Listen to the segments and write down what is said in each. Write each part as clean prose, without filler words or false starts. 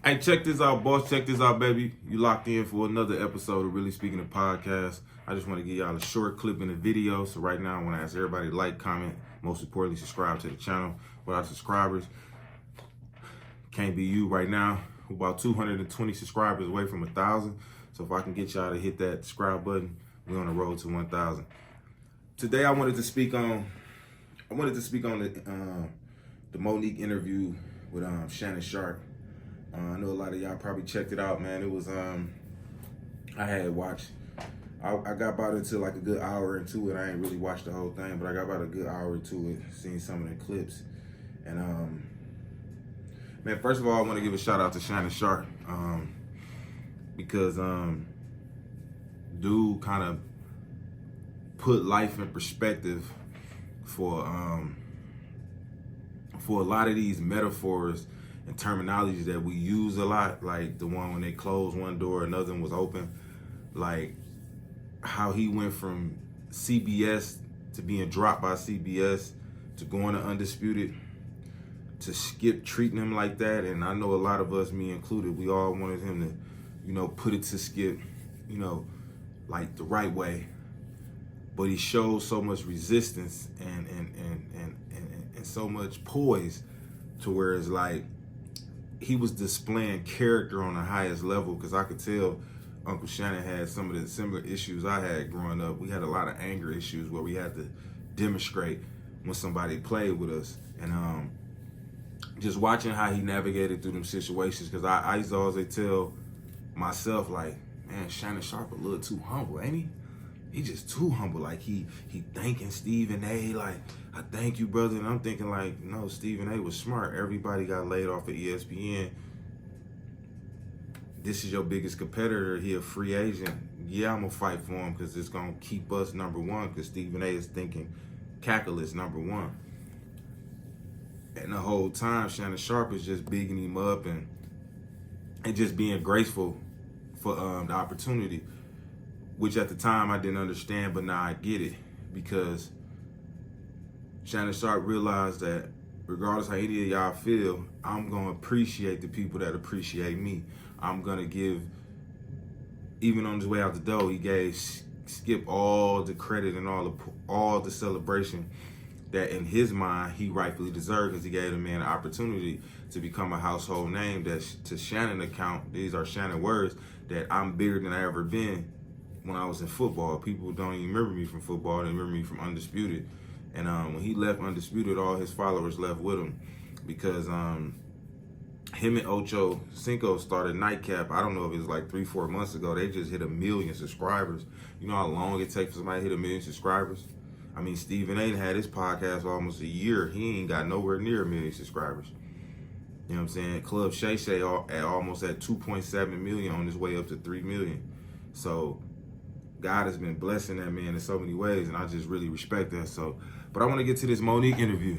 Hey, check this out, boss. Check this out, baby. You locked in for another episode of Really Speaking the Podcast. I just want to give y'all a short clip in the video. So right now, I want to ask everybody to like, comment, most importantly, subscribe to the channel. Without subscribers, can't be you right now. We're about 220 subscribers away from 1,000. So if I can get y'all to hit that subscribe button, we're on the road to 1,000. Today, I wanted to speak on the Monique interview with Shannon Sharp. I know a lot of y'all probably checked it out, man. It was I had watched. I got about into like a good hour into it. I ain't really watched the whole thing, but I got about a good hour into it, seen some of the clips. And man, first of all, I want to give a shout out to Shannon Sharp because dude kind of put life in perspective for a lot of these metaphors and terminologies that we use a lot, like the one when they closed one door, another one was open. Like how he went from CBS to being dropped by CBS to going to Undisputed, to Skip treating him like that. And I know a lot of us, me included, we all wanted him to, put it to Skip, like the right way. But he showed so much resistance and so much poise to where it's like he was displaying character on the highest level, because I could tell Uncle Shannon had some of the similar issues I had growing up. We had a lot of anger issues where we had to demonstrate when somebody played with us. And just watching how he navigated through them situations, because I used to always tell myself, like, man, Shannon Sharp a little too humble, ain't he? He just too humble. Like he thanking Stephen A. like, I thank you, brother. And I'm thinking like, no, Stephen A. was smart. Everybody got laid off at ESPN. This is your biggest competitor. He a free agent. Yeah, I'm gonna fight for him because it's gonna keep us number one, because Stephen A. is thinking Cackle is number one. And the whole time, Shannon Sharp is just bigging him up and just being graceful for the opportunity, which at the time I didn't understand, but now I get it, because Shannon Sharp realized that regardless how any of y'all feel, I'm gonna appreciate the people that appreciate me. I'm gonna give, even on his way out the door, he gave Skip all the credit and all the celebration that in his mind he rightfully deserved, because he gave the man an opportunity to become a household name. That to Shannon account, these are Shannon words, that I'm bigger than I ever been when I was in football. People don't even remember me from football, they remember me from Undisputed. And when he left Undisputed, all his followers left with him, because him and Ocho Cinco started Nightcap. I don't know if it was like 3-4 months ago. They just hit 1 million subscribers. You know how long it takes for somebody to hit 1 million subscribers? I mean, Stephen A. had his podcast for almost a year. He ain't got nowhere near 1 million subscribers. You know what I'm saying? Club Shay almost at 2.7 million, on his way up to 3 million. So God has been blessing that man in so many ways, and I just really respect that. But I want to get to this Monique interview.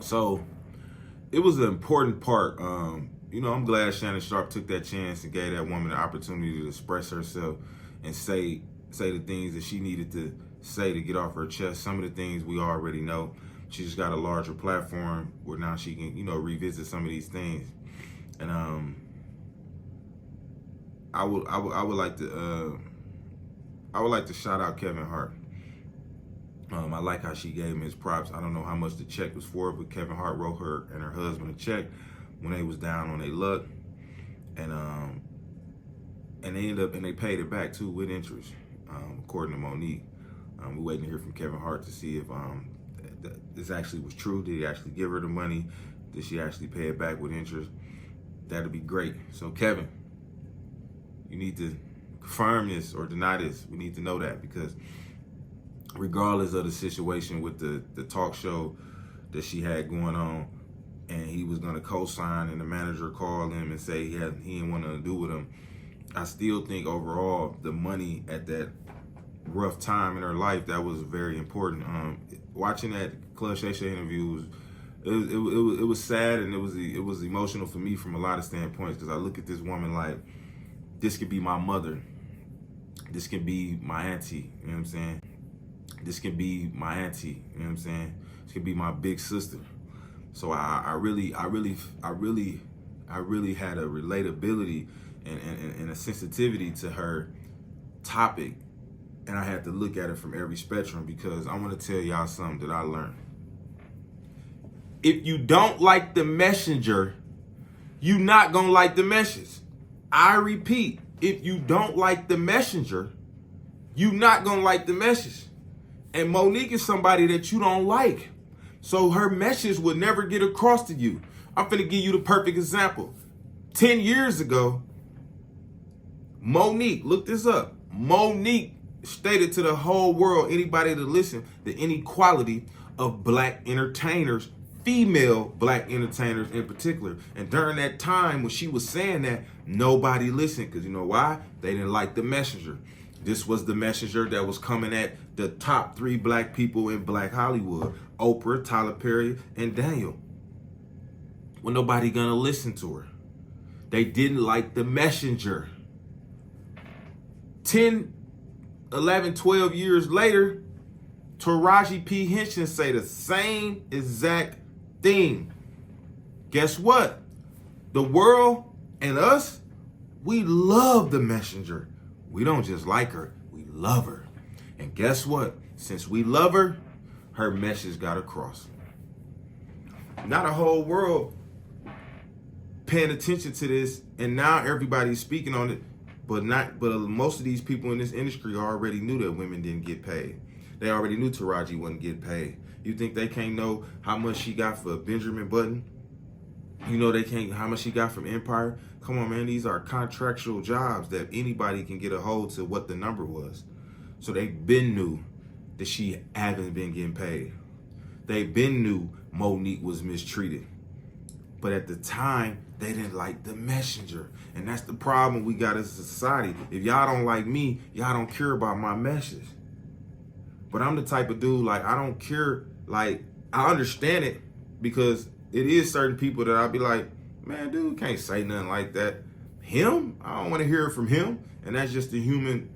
So it was an important part. I'm glad Shannon Sharp took that chance and gave that woman the opportunity to express herself and say the things that she needed to say to get off her chest. Some of the things we already know. She just got a larger platform where now she can, revisit some of these things. And I would like to shout out Kevin Hart. I like how she gave him his props. I don't know how much the check was for, but Kevin Hart wrote her and her husband a check when they was down on their luck, and they paid it back too with interest, according to Monique. We're waiting to hear from Kevin Hart to see if this actually was true. Did he actually give her the money? Did she actually pay it back with interest? That'd be great. So Kevin, you need to confirm this or deny this. We need to know that, because regardless of the situation with the talk show that she had going on, and he was gonna co-sign, and the manager called him and say he didn't want nothing to do with him, I still think overall the money at that rough time in her life, that was very important. Watching that Club Shay interview it was sad, and it was emotional for me from a lot of standpoints, because I look at this woman like, this could be my mother, this could be my auntie, you know what I'm saying? This could be my auntie, you know what I'm saying? This could be my big sister. So I really I really had a relatability and a sensitivity to her topic. And I had to look at it from every spectrum, because I'm going to tell y'all something that I learned. If you don't like the messenger, you're not going to like the message. I repeat, if you don't like the messenger, you're not going to like the message. And Monique is somebody that you don't like. So her message will never get across to you. I'm finna give you the perfect example. 10 years ago, Monique, look this up. Monique stated to the whole world, anybody that listen, the inequality of black entertainers, female black entertainers in particular. And during that time when she was saying that, nobody listened, because you know why? They didn't like the messenger. This was the messenger that was coming at the top 3 black people in black Hollywood: Oprah, Tyler Perry, and Daniel. Well, nobody gonna listen to her. They didn't like the messenger. 10, 11, 12 years later, Taraji P. Henson say the same exact thing. Guess what? The world and us, we love the messenger. We don't just like her, we love her. And guess what? Since we love her, her message got across. Not a whole world paying attention to this, and now everybody's speaking on it, but most of these people in this industry already knew that women didn't get paid. They already knew Taraji wasn't getting paid. You think they can't know how much she got for Benjamin Button? You know they can't how much she got from Empire? Come on, man, these are contractual jobs that anybody can get a hold to what the number was. So they been knew that she hadn't been getting paid. They been knew Monique was mistreated. But at the time, they didn't like the messenger. And that's the problem we got as a society. If y'all don't like me, y'all don't care about my message. But I'm the type of dude, like, I don't care. Like, I understand it, because it is certain people that I'll be like, man, dude can't say nothing like that. Him? I don't want to hear it from him. And that's just a human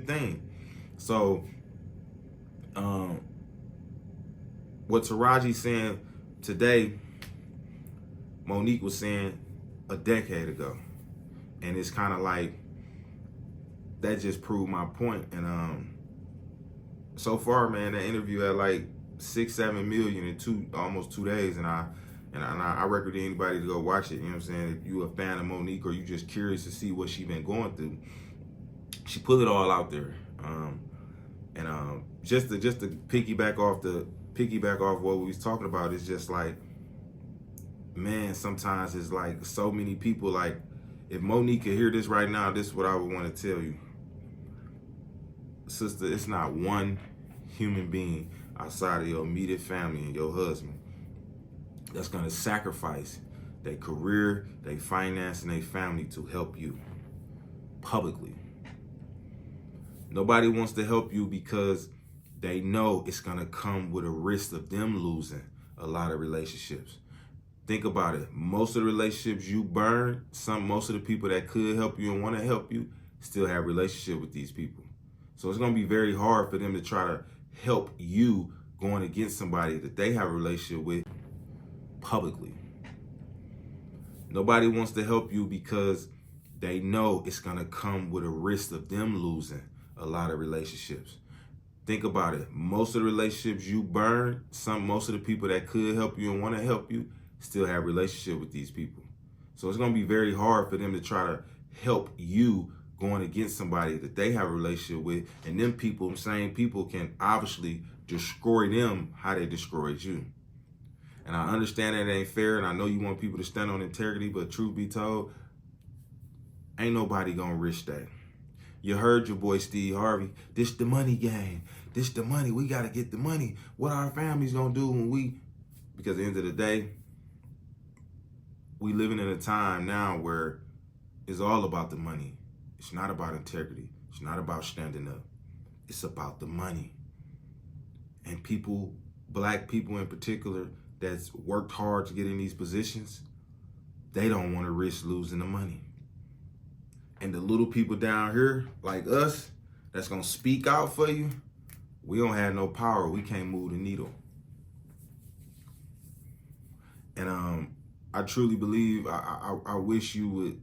thing. So, what Taraji's saying today, Monique was saying a decade ago. And it's kind of like, that just proved my point. And so far, man, that interview had like 6-7 million in almost 2 days. And I recommend anybody to go watch it. You know what I'm saying? If you a fan of Monique, or you just curious to see what she been going through, she put it all out there. Just to piggyback off what we was talking about, it's just like, man, sometimes it's like so many people, like, if Monique could hear this right now, this is what I would want to tell you. Sister, it's not one human being outside of your immediate family and your husband that's going to sacrifice their career, their finance, and their family to help you publicly. Nobody wants to help you because they know it's going to come with a risk of them losing a lot of relationships. Think about it. Most of the relationships you burn, most of the people that could help you and want to help you still have a relationship with these people. So it's going to be very hard for them to try to help you going against somebody that they have a relationship with publicly. Nobody wants to help you because they know it's going to come with a risk of them losing a lot of relationships. Think about it. Most of the relationships you burn, most of the people that could help you and want to help you still have a relationship with these people. So it's going to be very hard for them to try to help you going against somebody that they have a relationship with. And them people, same people, can obviously destroy them how they destroyed you. And I understand that it ain't fair, and I know you want people to stand on integrity, but truth be told, ain't nobody gonna risk that. You heard your boy Steve Harvey, this the money game. This the money, we gotta get the money. What our families gonna do when because at the end of the day, we living in a time now where it's all about the money. It's not about integrity. It's not about standing up. It's about the money. And people, black people in particular, that's worked hard to get in these positions, they don't want to risk losing the money. And the little people down here, like us, that's going to speak out for you, we don't have no power. We can't move the needle. And I truly believe, I wish you would,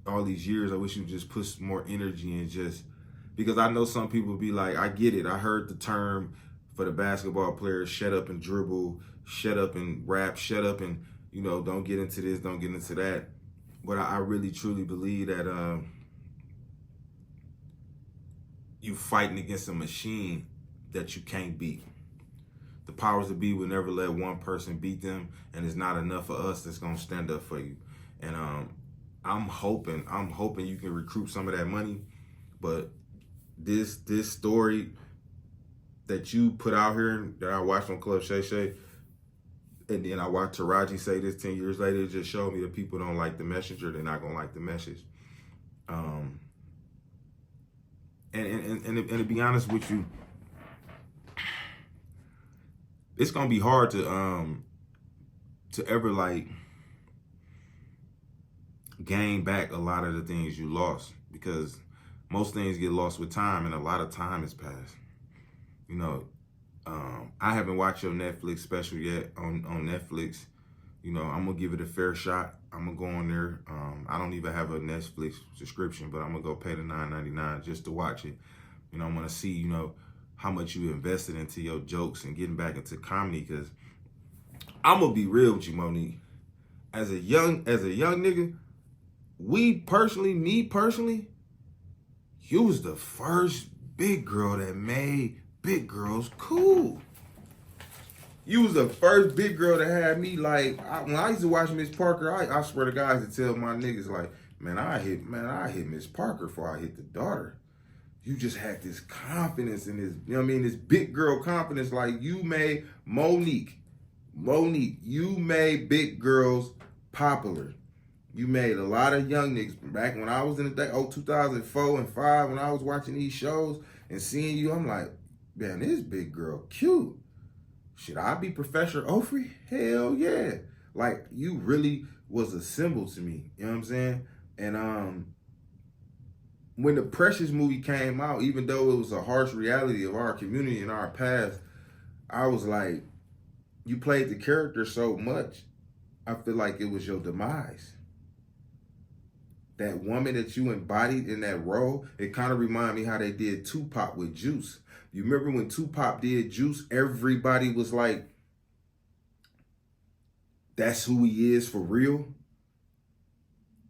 all these years, I wish you would just put some more energy in just, because I know some people be like, I get it. I heard the term for the basketball players, shut up and dribble, shut up and rap, shut up and, don't get into this, don't get into that. But I really, truly believe that you fighting against a machine that you can't beat. The powers that be will never let one person beat them, and it's not enough for us that's gonna stand up for you. And I'm hoping you can recruit some of that money. But this story that you put out here that I watched on Club Shay, and then I watched Taraji say this 10 years later, it just showed me that people don't like the messenger, they're not gonna like the message. And to be honest with you, it's gonna be hard to ever like gain back a lot of the things you lost, because most things get lost with time, and a lot of time has passed. I haven't watched your Netflix special yet on Netflix. I'm gonna give it a fair shot. I'm gonna go on there. I don't even have a Netflix subscription, but I'm gonna go pay the $9.99 just to watch it. I want to see, how much you invested into your jokes and getting back into comedy. Because I'm gonna be real with you, Monique. As a young nigga, me personally, you was the first big girl that made big girls cool. You was the first big girl that had me like, when I used to watch Miss Parker, I swear to God, I used to tell my niggas like, man, I hit Miss Parker before I hit the daughter. You just had this confidence in this, this big girl confidence. Like, you made Monique, you made big girls popular. You made a lot of young niggas. Back when I was in the day, 2004 and 5, when I was watching these shows and seeing you, I'm like, man, this big girl cute. Should I be Professor Ofri? Hell yeah. Like, you really was a symbol to me. You know what I'm saying? And when the Precious movie came out, even though it was a harsh reality of our community and our past, I was like, you played the character so much, I feel like it was your demise. That woman that you embodied in that role, it kind of reminded me how they did Tupac with Juice. You remember when Tupac did Juice, everybody was like, that's who he is for real?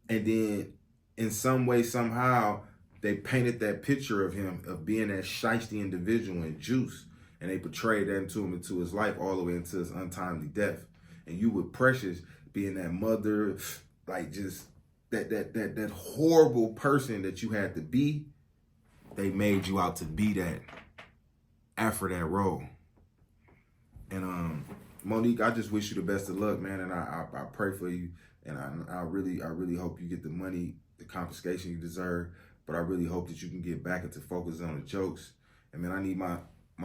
And then in some way, somehow, they painted that picture of him, of being that shiesty individual in Juice. And they portrayed that into his life, all the way into his untimely death. And you with Precious being that mother, like just that horrible person that you had to be, they made you out to be that after that role. And Monique, I just wish you the best of luck, man. And I pray for you. And I really hope you get the money, the confiscation you deserve. But I really hope that you can get back into focusing on the jokes. And man, I need my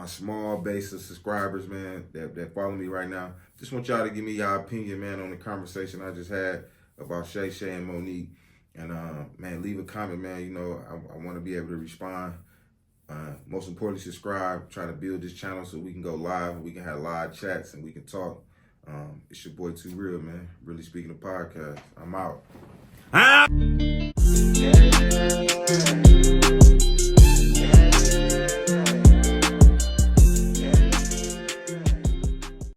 small base of subscribers, man, that follow me right now. Just want y'all to give me y'all opinion, man, on the conversation I just had about Shay and Monique. And man, leave a comment, man. I want to be able to respond. Most importantly, subscribe. Try to build this channel so we can go live and we can have live chats and we can talk. It's your boy Too Real, man. Really Speaking the Podcast. I'm out.